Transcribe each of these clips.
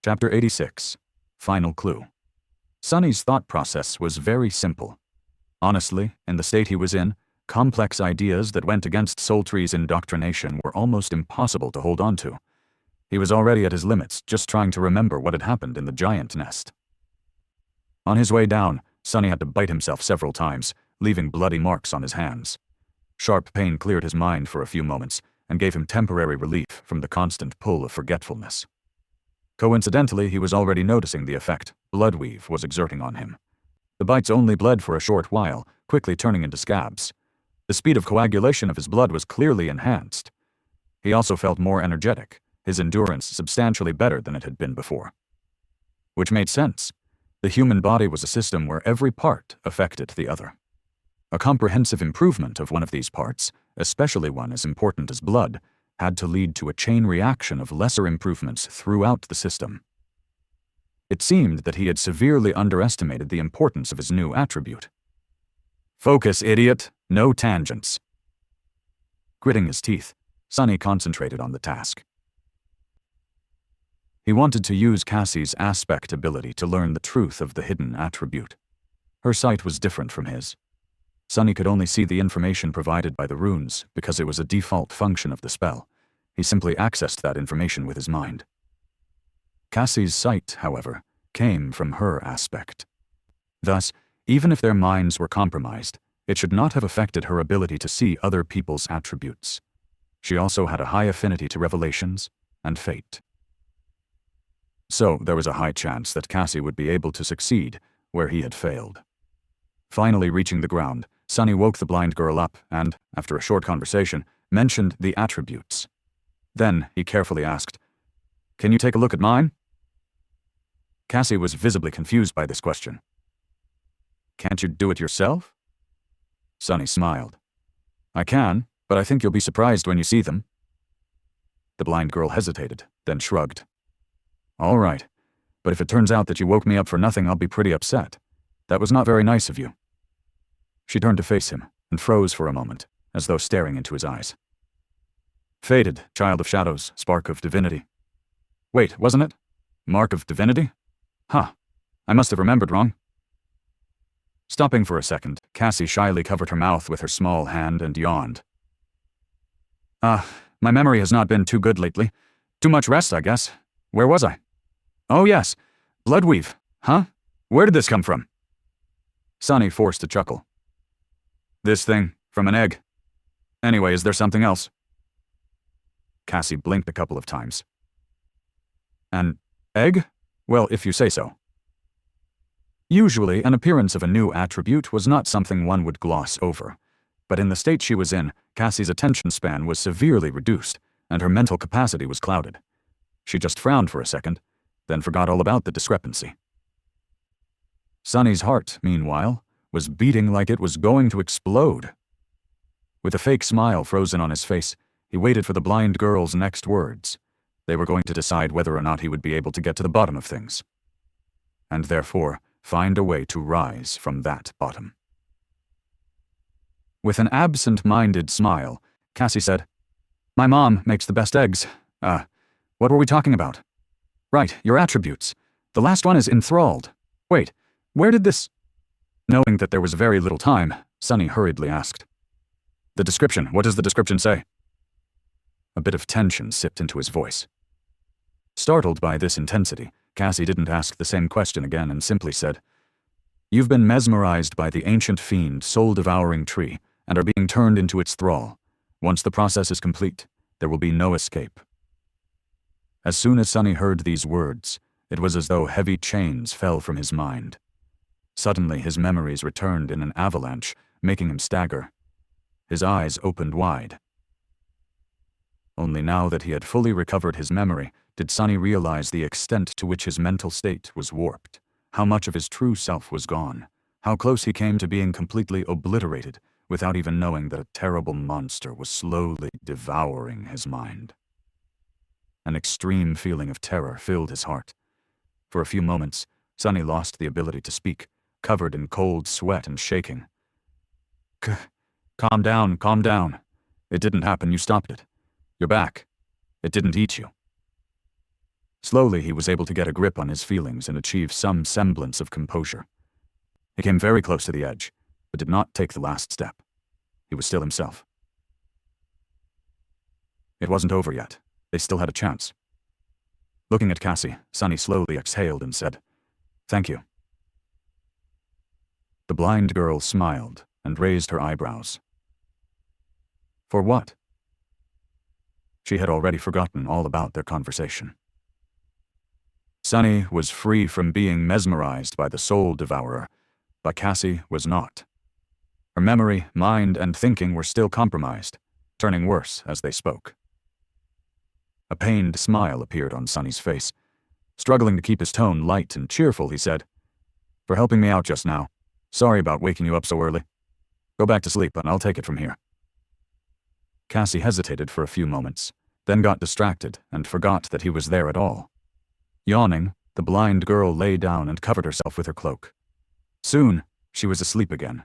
Chapter 86. Final Clue. Sonny's thought process was very simple. Honestly, in the state he was in, complex ideas that went against Soltree's indoctrination were almost impossible to hold on to. He was already at his limits, just trying to remember what had happened in the giant nest. On his way down, Sonny had to bite himself several times, leaving bloody marks on his hands. Sharp pain cleared his mind for a few moments and gave him temporary relief from the constant pull of forgetfulness. Coincidentally, he was already noticing the effect Bloodweave was exerting on him. The bites only bled for a short while, quickly turning into scabs. The speed of coagulation of his blood was clearly enhanced. He also felt more energetic, his endurance substantially better than it had been before. Which made sense. The human body was a system where every part affected the other. A comprehensive improvement of one of these parts, especially one as important as blood, had to lead to a chain reaction of lesser improvements throughout the system. It seemed that he had severely underestimated the importance of his new attribute. "Focus, idiot! No tangents!" Gritting his teeth, Sonny concentrated on the task. He wanted to use Cassie's aspect ability to learn the truth of the hidden attribute. Her sight was different from his. Sonny could only see the information provided by the runes because it was a default function of the spell. He simply accessed that information with his mind. Cassie's sight, however, came from her aspect. Thus, even if their minds were compromised, it should not have affected her ability to see other people's attributes. She also had a high affinity to revelations and fate. So there was a high chance that Cassie would be able to succeed where he had failed. Finally reaching the ground, Sonny woke the blind girl up and, after a short conversation, mentioned the attributes. Then he carefully asked, "Can you take a look at mine?" Cassie was visibly confused by this question. "Can't you do it yourself?" Sonny smiled. "I can, but I think you'll be surprised when you see them." The blind girl hesitated, then shrugged. "All right, but if it turns out that you woke me up for nothing, I'll be pretty upset. That was not very nice of you." She turned to face him and froze for a moment, as though staring into his eyes. "Fated, child of shadows, spark of divinity." Wait, wasn't it? Mark of divinity? Huh. I must have remembered wrong. Stopping for a second, Cassie shyly covered her mouth with her small hand and yawned. My memory has not been too good lately. Too much rest, I guess. Where was I? Oh yes, Bloodweave. Huh? Where did this come from? Sonny forced a chuckle. This thing, from an egg. Anyway, is there something else? Cassie blinked a couple of times. An egg? Well, if you say so. Usually, an appearance of a new attribute was not something one would gloss over. But in the state she was in, Cassie's attention span was severely reduced, and her mental capacity was clouded. She just frowned for a second, then forgot all about the discrepancy. Sonny's heart, meanwhile, was beating like it was going to explode. With a fake smile frozen on his face, he waited for the blind girl's next words. They were going to decide whether or not he would be able to get to the bottom of things. And therefore, find a way to rise from that bottom. With an absent-minded smile, Cassie said, "My mom makes the best eggs. What were we talking about? Right, your attributes. The last one is enthralled. Wait, where did this—" Knowing that there was very little time, Sonny hurriedly asked, "The description, what does the description say?" A bit of tension sipped into his voice. Startled by this intensity, Cassie didn't ask the same question again and simply said, "You've been mesmerized by the ancient fiend soul-devouring tree and are being turned into its thrall. Once the process is complete, there will be no escape." As soon as Sonny heard these words, it was as though heavy chains fell from his mind. Suddenly his memories returned in an avalanche, making him stagger. His eyes opened wide. Only now that he had fully recovered his memory, did Sonny realize the extent to which his mental state was warped, how much of his true self was gone, how close he came to being completely obliterated without even knowing that a terrible monster was slowly devouring his mind. An extreme feeling of terror filled his heart. For a few moments, Sonny lost the ability to speak, covered in cold sweat and shaking. Calm down, calm down. It didn't happen, you stopped it. You're back. It didn't eat you." Slowly, he was able to get a grip on his feelings and achieve some semblance of composure. He came very close to the edge, but did not take the last step. He was still himself. It wasn't over yet. They still had a chance. Looking at Cassie, Sunny slowly exhaled and said, "Thank you." The blind girl smiled and raised her eyebrows. For what? She had already forgotten all about their conversation. Sunny was free from being mesmerized by the soul devourer, but Cassie was not. Her memory, mind, and thinking were still compromised, turning worse as they spoke. A pained smile appeared on Sunny's face. Struggling to keep his tone light and cheerful, he said, "For helping me out just now. Sorry about waking you up so early. Go back to sleep and I'll take it from here." Cassie hesitated for a few moments, then got distracted and forgot that he was there at all. Yawning, the blind girl lay down and covered herself with her cloak. Soon, she was asleep again,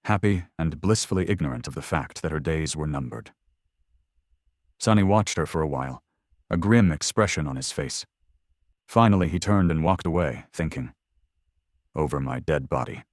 happy and blissfully ignorant of the fact that her days were numbered. Sunny watched her for a while, a grim expression on his face. Finally, he turned and walked away, thinking, "Over my dead body."